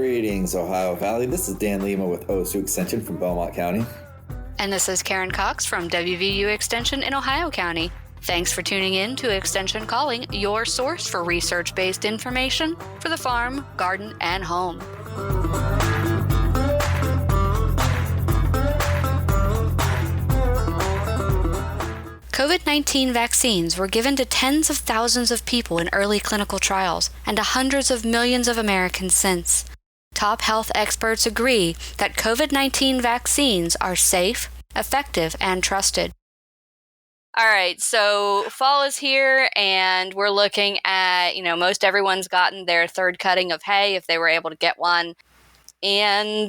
Greetings, Ohio Valley. This is Dan Lima with OSU Extension from Belmont County. And this is Karen Cox from WVU Extension in Ohio County. Thanks for tuning in to Extension Calling, your source for research-based information for the farm, garden, and home. COVID-19 vaccines were given to tens of thousands of people in early clinical trials and to hundreds of millions of Americans since. Top health experts agree that COVID-19 vaccines are safe, effective, and trusted. All right, so fall is here, and we're looking at, most everyone's gotten their third cutting of hay if they were able to get one. And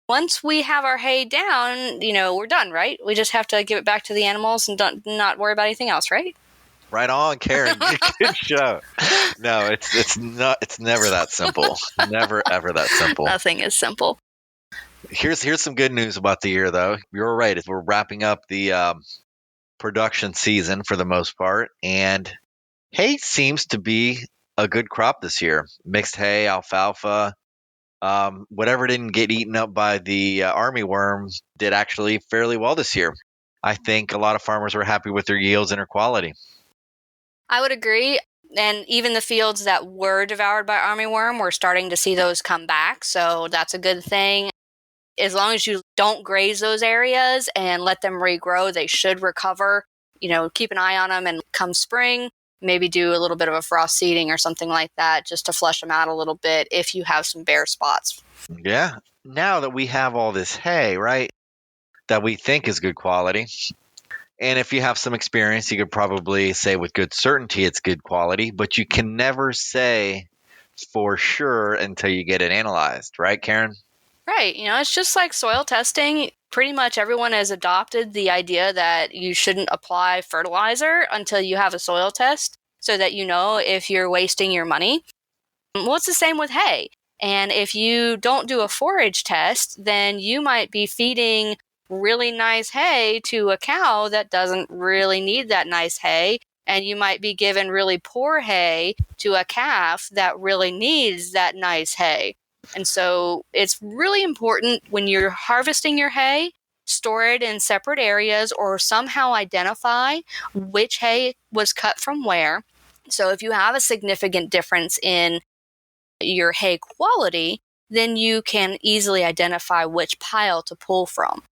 once we have our hay down, we're done, right? We just have to give it back to the animals and not worry about anything else, right? Right on, Karen. Good show. No, it's never that simple. Never ever that simple. Nothing is simple. Here's some good news about the year, though. You're right. We're wrapping up the production season for the most part, and hay seems to be a good crop this year. Mixed hay, alfalfa, whatever didn't get eaten up by the armyworm did actually fairly well this year. I think a lot of farmers were happy with their yields and their quality. I would agree. And even the fields that were devoured by armyworm, we're starting to see those come back. So that's a good thing. As long as you don't graze those areas and let them regrow, they should recover. Keep an eye on them, and come spring, maybe do a little bit of a frost seeding or something like that just to flush them out a little bit if you have some bare spots. Yeah. Now that we have all this hay, right, that we think is good quality, and if you have some experience, you could probably say with good certainty it's good quality, but you can never say for sure until you get it analyzed, right, Karen? Right. It's just like soil testing. Pretty much everyone has adopted the idea that you shouldn't apply fertilizer until you have a soil test so that you know if you're wasting your money. Well, it's the same with hay. And if you don't do a forage test, then you might be feeding really nice hay to a cow that doesn't really need that nice hay. And you might be giving really poor hay to a calf that really needs that nice hay. And so it's really important when you're harvesting your hay, store it in separate areas or somehow identify which hay was cut from where. So if you have a significant difference in your hay quality, then you can easily identify which pile to pull from.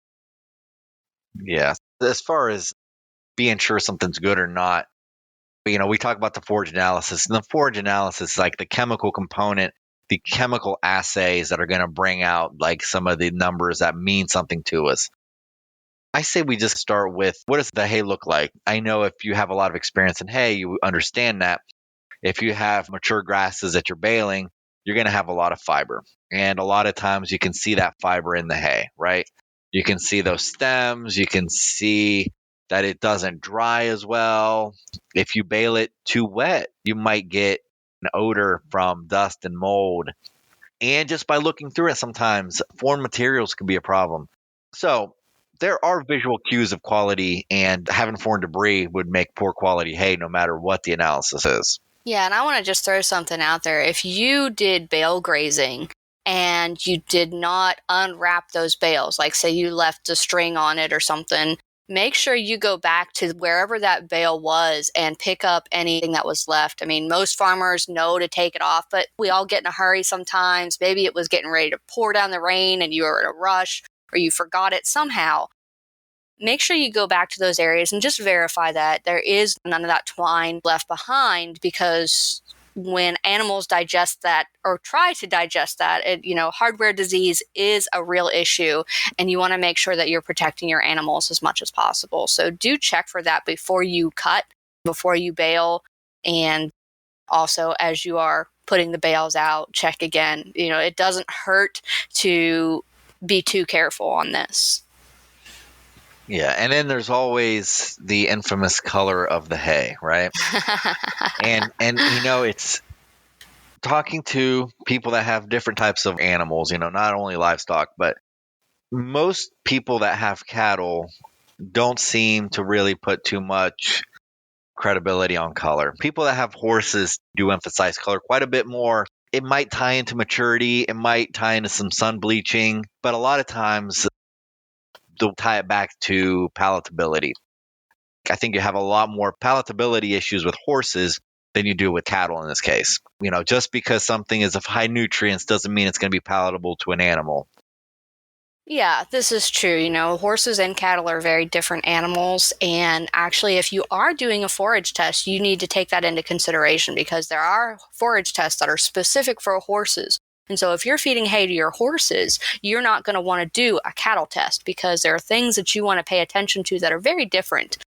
Yeah. As far as being sure something's good or not, we talk about the forage analysis, and the forage analysis is like the chemical component, the chemical assays that are going to bring out like some of the numbers that mean something to us. I say we just start with, what does the hay look like? I know if you have a lot of experience in hay, you understand that if you have mature grasses that you're baling, you're going to have a lot of fiber. And a lot of times you can see that fiber in the hay, right? You can see those stems. You can see that it doesn't dry as well. If you bale it too wet, you might get an odor from dust and mold. And just by looking through it, sometimes foreign materials can be a problem. So there are visual cues of quality, and having foreign debris would make poor quality hay no matter what the analysis is. Yeah, and I want to just throw something out there. If you did bale grazing and you did not unwrap those bales, like say you left a string on it or something, make sure you go back to wherever that bale was and pick up anything that was left. I mean, most farmers know to take it off, but we all get in a hurry sometimes. Maybe it was getting ready to pour down the rain and you were in a rush or you forgot it somehow. Make sure you go back to those areas and just verify that there is none of that twine left behind, because when animals digest that or try to digest that, hardware disease is a real issue, and you want to make sure that you're protecting your animals as much as possible. So do check for that before you cut, before you bale, and also as you are putting the bales out, check again. It doesn't hurt to be too careful on this. Yeah, and then there's always the infamous color of the hay, right? and it's talking to people that have different types of animals, not only livestock, but most people that have cattle don't seem to really put too much credibility on color. People that have horses do emphasize color quite a bit more It might tie into maturity. It might tie into some sun bleaching, but a lot of times they'll tie it back to palatability. I think you have a lot more palatability issues with horses than you do with cattle in this case. Just because something is of high nutrients doesn't mean it's going to be palatable to an animal. Yeah, this is true. Horses and cattle are very different animals. And actually, if you are doing a forage test, you need to take that into consideration because there are forage tests that are specific for horses. And so if you're feeding hay to your horses, you're not going to want to do a cattle test because there are things that you want to pay attention to that are very different.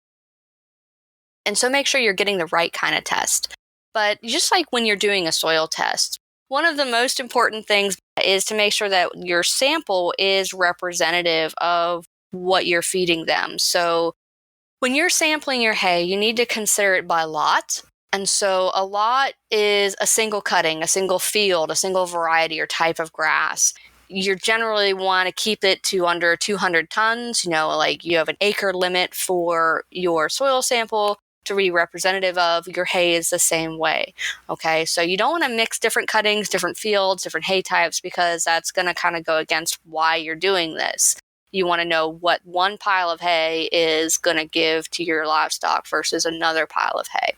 And so make sure you're getting the right kind of test. But just like when you're doing a soil test, one of the most important things is to make sure that your sample is representative of what you're feeding them. So when you're sampling your hay, you need to consider it by lot. And so a lot is a single cutting, a single field, a single variety or type of grass. You generally want to keep it to under 200 tons. Like you have an acre limit for your soil sample to be representative of. Your hay is the same way. Okay, so you don't want to mix different cuttings, different fields, different hay types, because that's going to kind of go against why you're doing this. You want to know what one pile of hay is going to give to your livestock versus another pile of hay.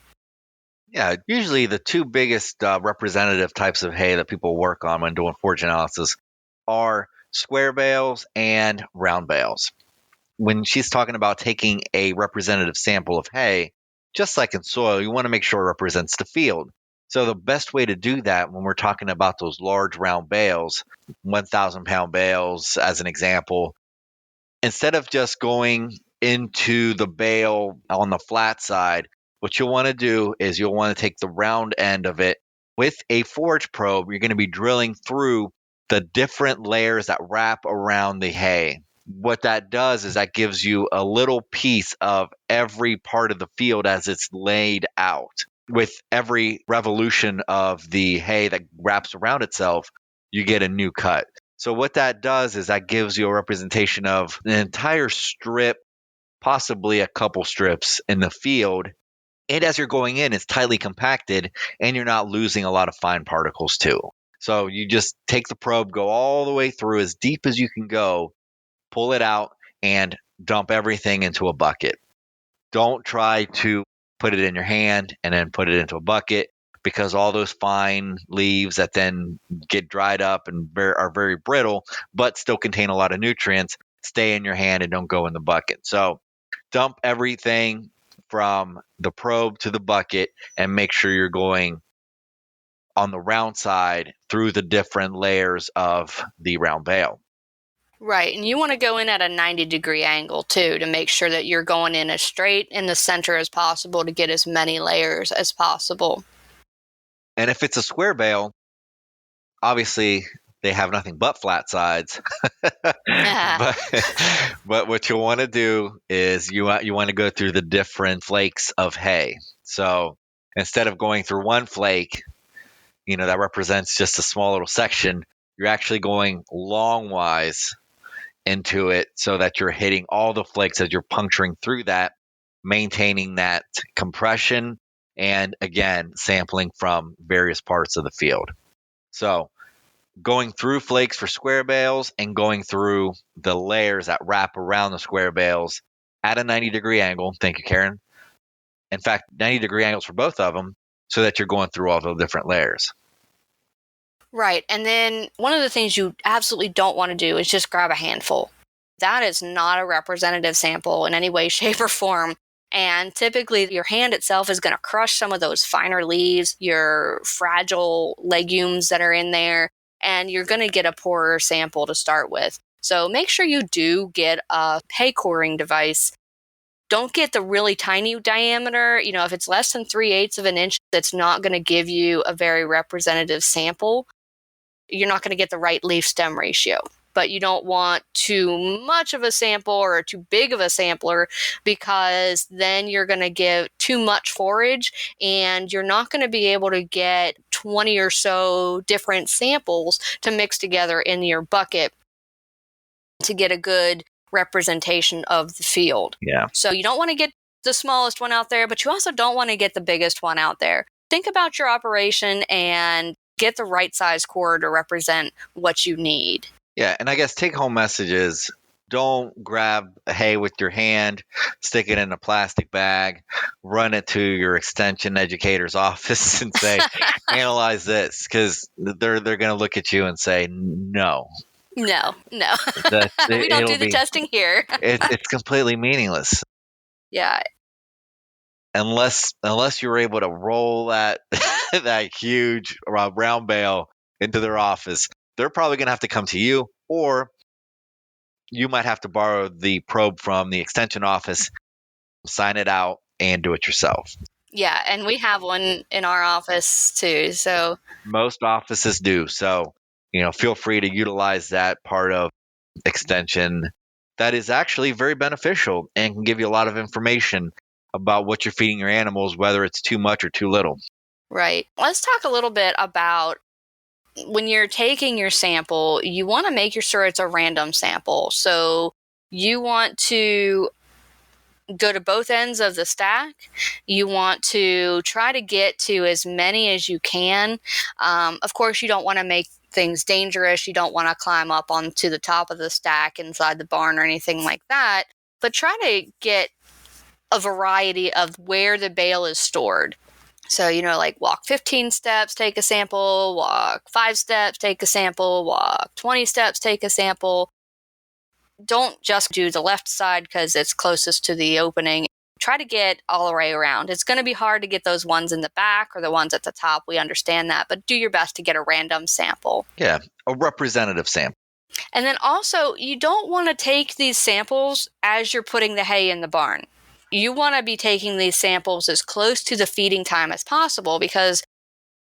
Yeah, usually the two biggest representative types of hay that people work on when doing forage analysis are square bales and round bales. When she's talking about taking a representative sample of hay, just like in soil, you want to make sure it represents the field. So the best way to do that when we're talking about those large round bales, 1,000-pound bales as an example, instead of just going into the bale on the flat side, what you'll want to do is you'll want to take the round end of it with a forage probe. You're going to be drilling through the different layers that wrap around the hay. What that does is that gives you a little piece of every part of the field as it's laid out. With every revolution of the hay that wraps around itself, you get a new cut. So what that does is that gives you a representation of an entire strip, possibly a couple strips in the field. And as you're going in, it's tightly compacted and you're not losing a lot of fine particles too. So you just take the probe, go all the way through as deep as you can go, pull it out, and dump everything into a bucket. Don't try to put it in your hand and then put it into a bucket, because all those fine leaves that then get dried up and are very brittle, but still contain a lot of nutrients, stay in your hand and don't go in the bucket. So dump everything from the probe to the bucket and make sure you're going on the round side through the different layers of the round bale. Right, and you want to go in at a 90-degree angle too to make sure that you're going in as straight in the center as possible to get as many layers as possible. And if it's a square bale, obviously they have nothing but flat sides. but what you want to do is you want to go through the different flakes of hay. So instead of going through one flake, that represents just a small little section, you're actually going longwise into it so that you're hitting all the flakes as you're puncturing through that, maintaining that compression, and again, sampling from various parts of the field. So going through flakes for square bales and going through the layers that wrap around the square bales at a 90-degree angle. Thank you, Karen. In fact, 90-degree angles for both of them so that you're going through all the different layers. Right. And then one of the things you absolutely don't want to do is just grab a handful. That is not a representative sample in any way, shape, or form. And typically your hand itself is going to crush some of those finer leaves, your fragile legumes that are in there, and you're going to get a poorer sample to start with. So make sure you do get a hay coring device. Don't get the really tiny diameter. If it's less than 3/8 of an inch, that's not going to give you a very representative sample. You're not going to get the right leaf stem ratio. But you don't want too much of a sample or too big of a sampler, because then you're going to give too much forage and you're not going to be able to get 20 or so different samples to mix together in your bucket to get a good representation of the field. Yeah. So you don't want to get the smallest one out there, but you also don't want to get the biggest one out there. Think about your operation and get the right size core to represent what you need. Yeah, and I guess take-home message is don't grab hay with your hand, stick it in a plastic bag, run it to your extension educator's office and say, analyze this, because they're going to look at you and say, no. No. We don't It'll do the be testing here. it's completely meaningless. Yeah. Unless you're able to roll that that huge brown bale into their office, they're probably going to have to come to you, or you might have to borrow the probe from the extension office, sign it out, and do it yourself. Yeah, and we have one in our office too. So Most offices do. So, feel free to utilize that part of extension. That is actually very beneficial and can give you a lot of information about what you're feeding your animals, whether it's too much or too little. right. Let's talk a little bit about when you're taking your sample, you want to make sure it's a random sample. So you want to go to both ends of the stack. You want to try to get to as many as you can. Of course, you don't want to make things dangerous. You don't want to climb up onto the top of the stack inside the barn or anything like that. But try to get a variety of where the bale is stored. So, like walk 15 steps, take a sample, walk 5 steps, take a sample, walk 20 steps, take a sample. Don't just do the left side because it's closest to the opening. Try to get all the way around. It's going to be hard to get those ones in the back or the ones at the top. We understand that, but do your best to get a random sample. Yeah, a representative sample. And then also, you don't want to take these samples as you're putting the hay in the barn. You want to be taking these samples as close to the feeding time as possible, because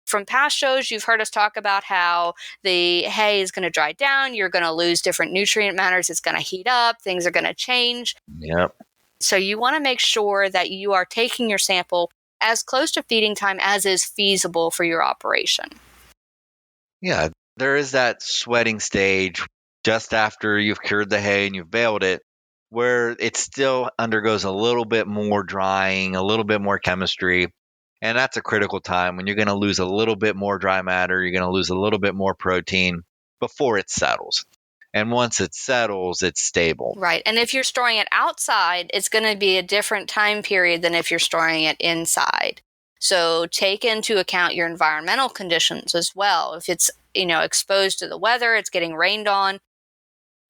from past shows, you've heard us talk about how the hay is going to dry down. You're going to lose different nutrient matters. It's going to heat up. Things are going to change. Yep. So you want to make sure that you are taking your sample as close to feeding time as is feasible for your operation. Yeah, there is that sweating stage just after you've cured the hay and you've baled it, where it still undergoes a little bit more drying, a little bit more chemistry. And that's a critical time when you're going to lose a little bit more dry matter. You're going to lose a little bit more protein before it settles. And once it settles, it's stable. Right. And if you're storing it outside, it's going to be a different time period than if you're storing it inside. So take into account your environmental conditions as well. If it's, exposed to the weather, it's getting rained on,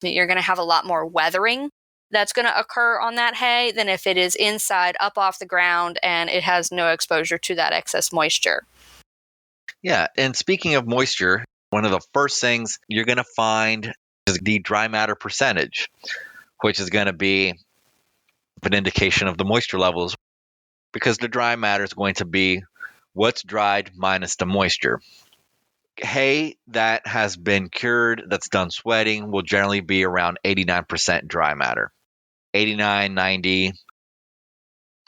you're going to have a lot more weathering that's going to occur on that hay than if it is inside, up off the ground, and it has no exposure to that excess moisture. Yeah, and speaking of moisture, one of the first things you're going to find is the dry matter percentage, which is going to be an indication of the moisture levels, because the dry matter is going to be what's dried minus the moisture. Hay that has been cured, that's done sweating, will generally be around 89% dry matter. 89, 90.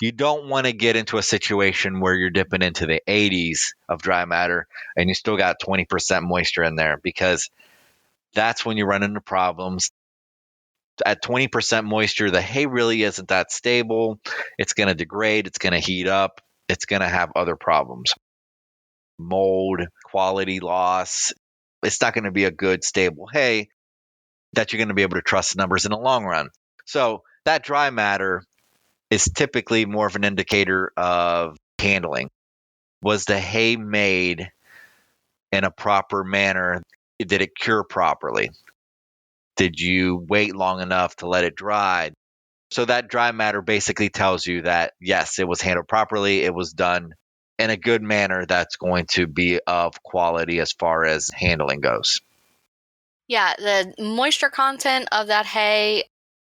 You don't want to get into a situation where you're dipping into the 80s of dry matter and you still got 20% moisture in there, because that's when you run into problems. At 20% moisture, the hay really isn't that stable. It's going to degrade. It's going to heat up. It's going to have other problems. Mold, quality loss. It's not going to be a good, stable hay that you're going to be able to trust the numbers in the long run. So that dry matter is typically more of an indicator of handling. Was the hay made in a proper manner? Did it cure properly? Did you wait long enough to let it dry? So that dry matter basically tells you that, yes, it was handled properly. It was done in a good manner that's going to be of quality as far as handling goes. Yeah, the moisture content of that hay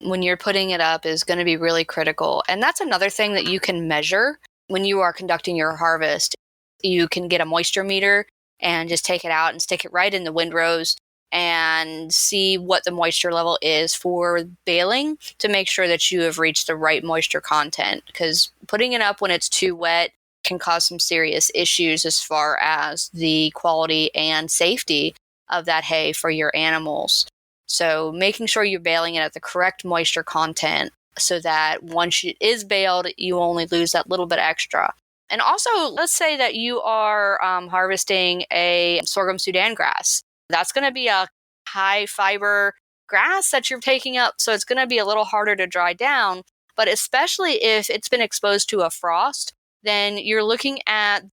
when you're putting it up is going to be really critical. And that's another thing that you can measure when you are conducting your harvest. You can get a moisture meter and just take it out and stick it right in the windrows and see what the moisture level is for baling to make sure that you have reached the right moisture content. Because putting it up when it's too wet can cause some serious issues as far as the quality and safety of that hay for your animals. So making sure you're baling it at the correct moisture content so that once it is baled, you only lose that little bit extra. And also, let's say that you are harvesting a sorghum Sudan grass. That's going to be a high fiber grass that you're taking up, so it's going to be a little harder to dry down. But especially if it's been exposed to a frost, then you're looking at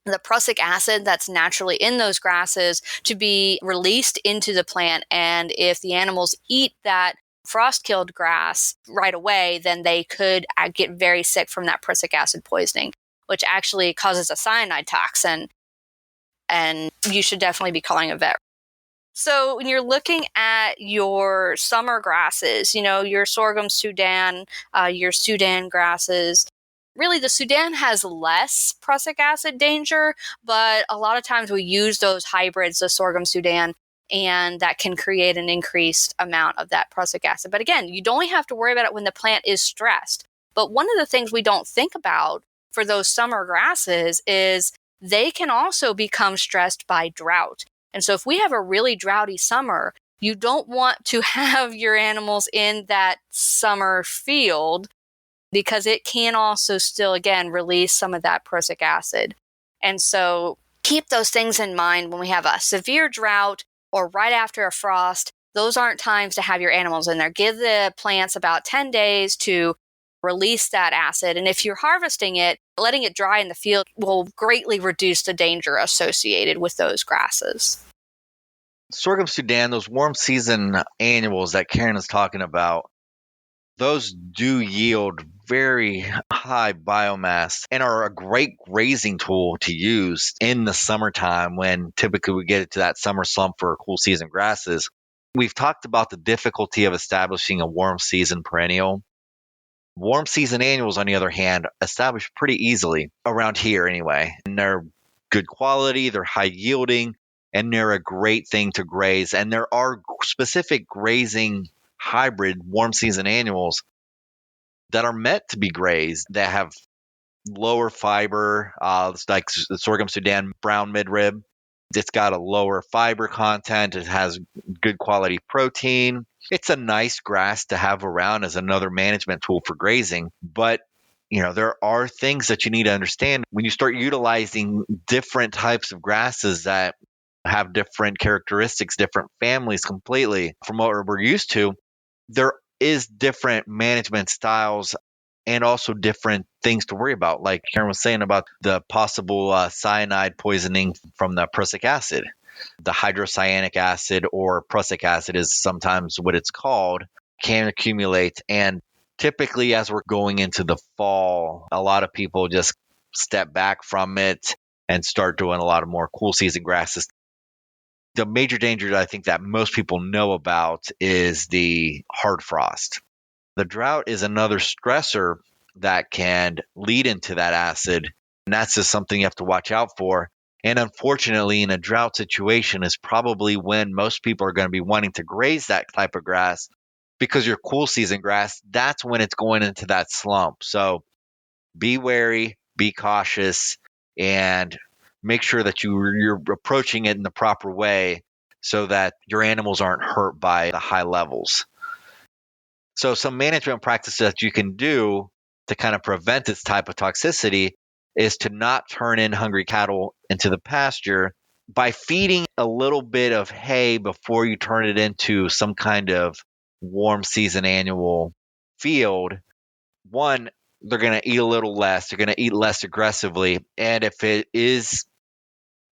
the prussic acid that's naturally in those grasses to be released into the plant. And if the animals eat that frost-killed grass right away, then they could get very sick from that prussic acid poisoning, which actually causes a cyanide toxin. And you should definitely be calling a vet. So when you're looking at your summer grasses, your sorghum Sudan, your Sudan grasses, really the Sudan has less prussic acid danger, but a lot of times we use those hybrids, the sorghum Sudan, and that can create an increased amount of that prussic acid. But again, you don't have to worry about it when the plant is stressed. But one of the things we don't think about for those summer grasses is they can also become stressed by drought. And so if we have a really droughty summer, you don't want to have your animals in that summer field because it can also still, again, release some of that prussic acid. And so keep those things in mind when we have a severe drought or right after a frost. Those aren't times to have your animals in there. Give the plants about 10 days to release that acid. And if you're harvesting it, letting it dry in the field will greatly reduce the danger associated with those grasses. Sorghum Sudan, those warm season annuals that Karen is talking about, those do yield very high biomass and are a great grazing tool to use in the summertime when typically we get to that summer slump for cool season grasses. We've talked about the difficulty of establishing a warm season perennial. Warm season annuals, on the other hand, establish pretty easily around here anyway. And they're good quality, they're high yielding, and they're a great thing to graze. And there are specific grazing hybrid warm season annuals that are meant to be grazed that have lower fiber, like the sorghum Sudan brown midrib. It's got a lower fiber content. It has good quality protein. It's a nice grass to have around as another management tool for grazing. But, there are things that you need to understand when you start utilizing different types of grasses that have different characteristics, different families completely from what we're used to. There is different management styles and also different things to worry about. Like Karen was saying about the possible cyanide poisoning from the prussic acid. The hydrocyanic acid, or prussic acid is sometimes what it's called, can accumulate. And typically as we're going into the fall, a lot of people just step back from it and start doing a lot of more cool season grasses. The major danger that I think that most people know about is the hard frost. The drought is another stressor that can lead into that acid, and that's just something you have to watch out for. And unfortunately, in a drought situation is probably when most people are going to be wanting to graze that type of grass, because your cool season grass, that's when it's going into that slump. So be wary, be cautious, and make sure that you're approaching it in the proper way so that your animals aren't hurt by the high levels. So some management practices that you can do to kind of prevent this type of toxicity is to not turn in hungry cattle into the pasture by feeding a little bit of hay before you turn it into some kind of warm season annual field. One, they're going to eat a little less. They're going to eat less aggressively. And if it is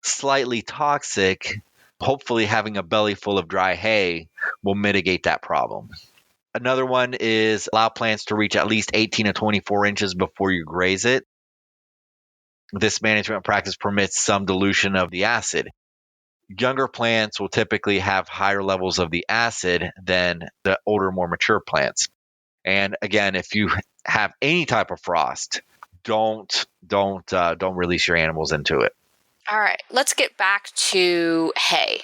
slightly toxic, hopefully having a belly full of dry hay will mitigate that problem. Another one is allow plants to reach at least 18 to 24 inches before you graze it. This management practice permits some dilution of the acid. Younger plants will typically have higher levels of the acid than the older, more mature plants. And again, if you have any type of frost, don't release your animals into it. All right, let's get back to hay.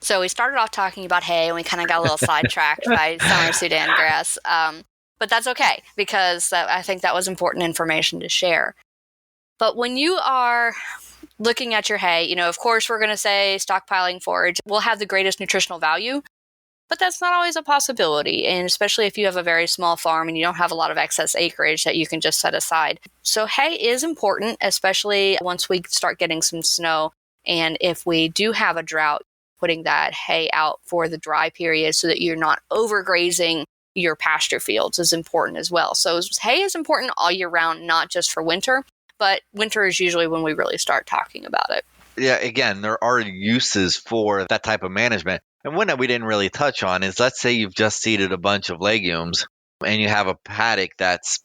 So we started off talking about hay, and we kind of got a little sidetracked by summer Sudan grass. But that's okay, because I think that was important information to share. But when you are looking at your hay, of course, we're going to say stockpiling forage will have the greatest nutritional value. but that's not always a possibility. And especially if you have a very small farm and you don't have a lot of excess acreage that you can just set aside. So hay is important, especially once we start getting some snow. And if we do have a drought, putting that hay out for the dry period so that you're not overgrazing your pasture fields is important as well. So hay is important all year round, not just for winter, but winter is usually when we really start talking about it. Yeah, again, there are uses for that type of management. And one that we didn't really touch on is, let's say you've just seeded a bunch of legumes and you have a paddock that's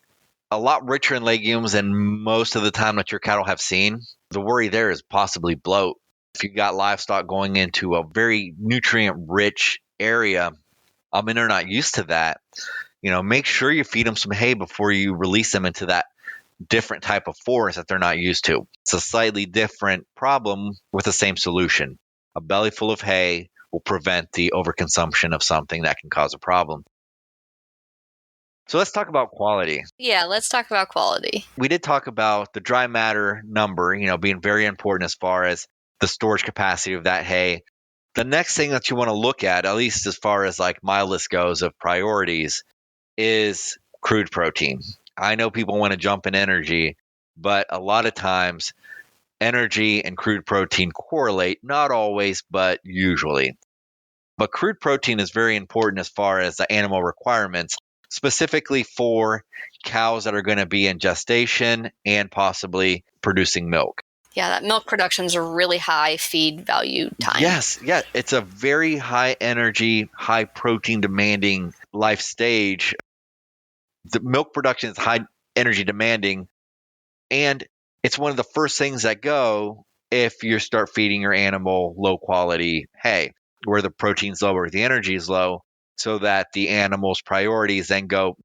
a lot richer in legumes than most of the time that your cattle have seen. The worry there is possibly bloat. If you got livestock going into a very nutrient-rich area, and they're not used to that, make sure you feed them some hay before you release them into that different type of forest that they're not used to. It's a slightly different problem with the same solution. A belly full of hay will prevent the overconsumption of something that can cause a problem. So let's talk about quality. Yeah, let's talk about quality. We did talk about the dry matter number, being very important as far as the storage capacity of that hay. The next thing that you want to look at least as far as like my list goes of priorities, is crude protein. I know people want to jump in energy, but a lot of times energy and crude protein correlate, not always, but usually. But crude protein is very important as far as the animal requirements, specifically for cows that are going to be in gestation and possibly producing milk. Yeah, that milk production is a really high feed value time. Yes, yeah. It's a very high energy, high protein demanding life stage. The milk production is high energy demanding, and it's one of the first things that go if you start feeding your animal low quality hay, where the protein's low or the energy is low, so that the animal's priorities then go,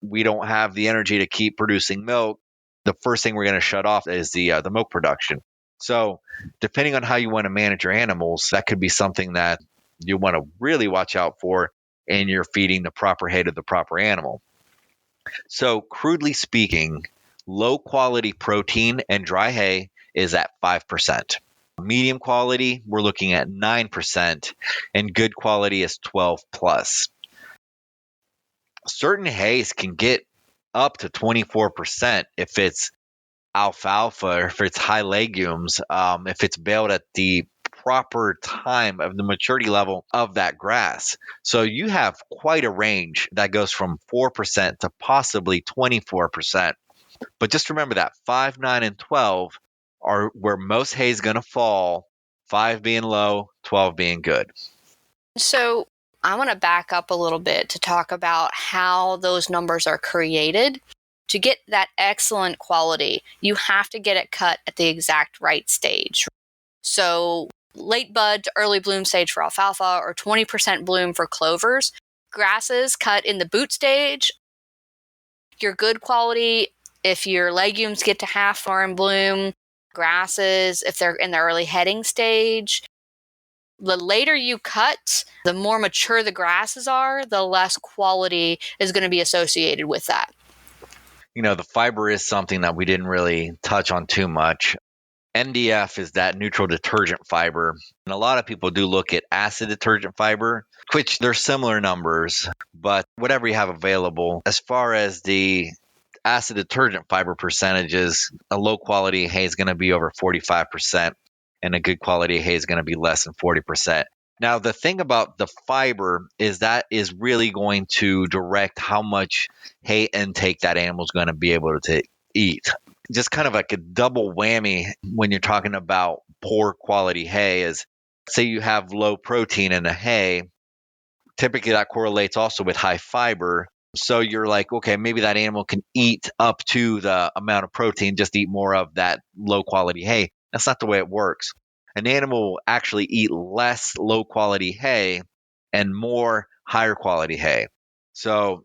we don't have the energy to keep producing milk. The first thing we're going to shut off is the milk production. So depending on how you want to manage your animals, that could be something that you want to really watch out for, and you're feeding the proper hay to the proper animal. So crudely speaking, low quality protein and dry hay is at 5%. Medium quality, we're looking at 9%, and good quality is 12 plus. Certain hays can get up to 24% if it's alfalfa or if it's high legumes, if it's baled at the proper time of the maturity level of that grass. So you have quite a range that goes from 4% to possibly 24%. But just remember that 5, 9, and 12 are where most hay is going to fall, 5 being low, 12 being good. So I want to back up a little bit to talk about how those numbers are created. To get that excellent quality, you have to get it cut at the exact right stage. So late bud to early bloom stage for alfalfa, or 20% bloom for clovers. Grasses cut in the boot stage. Your good quality, if your legumes get to half farm bloom. Grasses, if they're in the early heading stage. The later you cut, the more mature the grasses are, the less quality is going to be associated with that. The fiber is something that we didn't really touch on too much. NDF is that neutral detergent fiber. And a lot of people do look at acid detergent fiber, which they're similar numbers, but whatever you have available. As far as the acid detergent fiber percentages, a low quality hay is going to be over 45%, and a good quality hay is going to be less than 40%. Now, the thing about the fiber is that is really going to direct how much hay intake that animal is going to be able to eat. Just kind of like a double whammy when you're talking about poor quality hay is, say you have low protein in the hay, typically that correlates also with high fiber. So you're like, okay, maybe that animal can eat up to the amount of protein, just eat more of that low quality hay. That's not the way it works. An animal will actually eat less low quality hay and more higher quality hay. So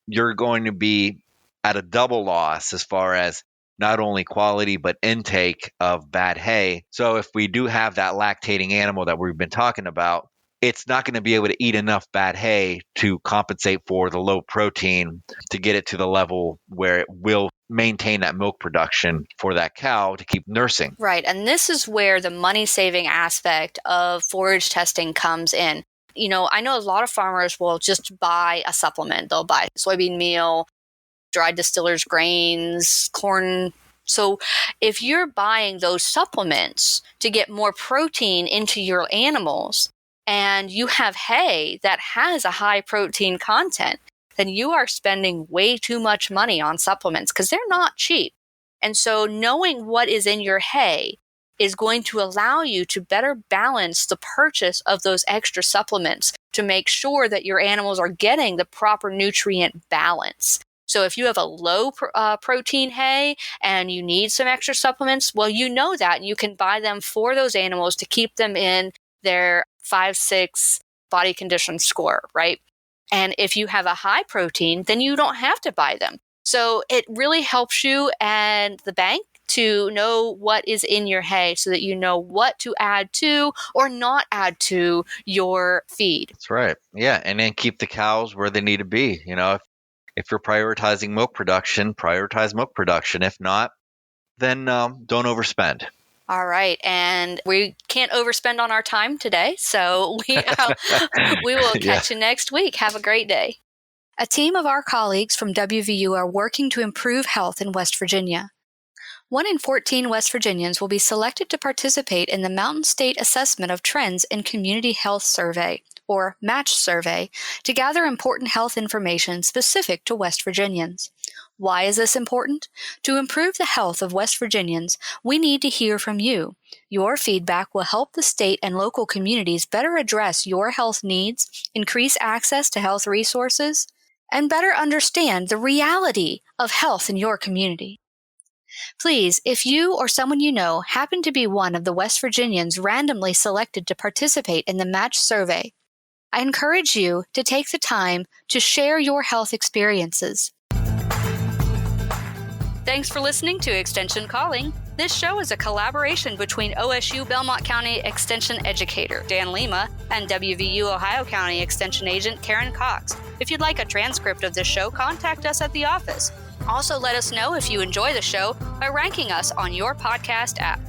you're going to be at a double loss as far as not only quality, but intake of bad hay. So if we do have that lactating animal that we've been talking about, it's not going to be able to eat enough bad hay to compensate for the low protein to get it to the level where it will maintain that milk production for that cow to keep nursing. Right. And this is where the money-saving aspect of forage testing comes in. I know a lot of farmers will just buy a supplement. They'll buy soybean meal, dried distillers grains, corn. So if you're buying those supplements to get more protein into your animals and you have hay that has a high protein content, then you are spending way too much money on supplements because they're not cheap. And so knowing what is in your hay is going to allow you to better balance the purchase of those extra supplements to make sure that your animals are getting the proper nutrient balance. So if you have a low protein hay and you need some extra supplements, well, you know that, and you can buy them for those animals to keep them in their 5-6 body condition score, right? And if you have a high protein, then you don't have to buy them. So it really helps you and the bank to know what is in your hay so that you know what to add to or not add to your feed. That's right. Yeah. And then keep the cows where they need to be. If you're prioritizing milk production, prioritize milk production. If not, then don't overspend. All right. And we can't overspend on our time today. So we will catch you next week. Have a great day. A team of our colleagues from WVU are working to improve health in West Virginia. 1 in 14 West Virginians will be selected to participate in the Mountain State Assessment of Trends in Community Health Survey, or MATCH survey, to gather important health information specific to West Virginians. Why is this important? To improve the health of West Virginians, we need to hear from you. Your feedback will help the state and local communities better address your health needs, increase access to health resources, and better understand the reality of health in your community. Please, if you or someone you know happen to be one of the West Virginians randomly selected to participate in the MATCH survey, I encourage you to take the time to share your health experiences. Thanks for listening to Extension Calling. This show is a collaboration between OSU Belmont County Extension Educator Dan Lima and WVU Ohio County Extension Agent Karen Cox. If you'd like a transcript of this show, contact us at the office. Also, let us know if you enjoy the show by ranking us on your podcast app.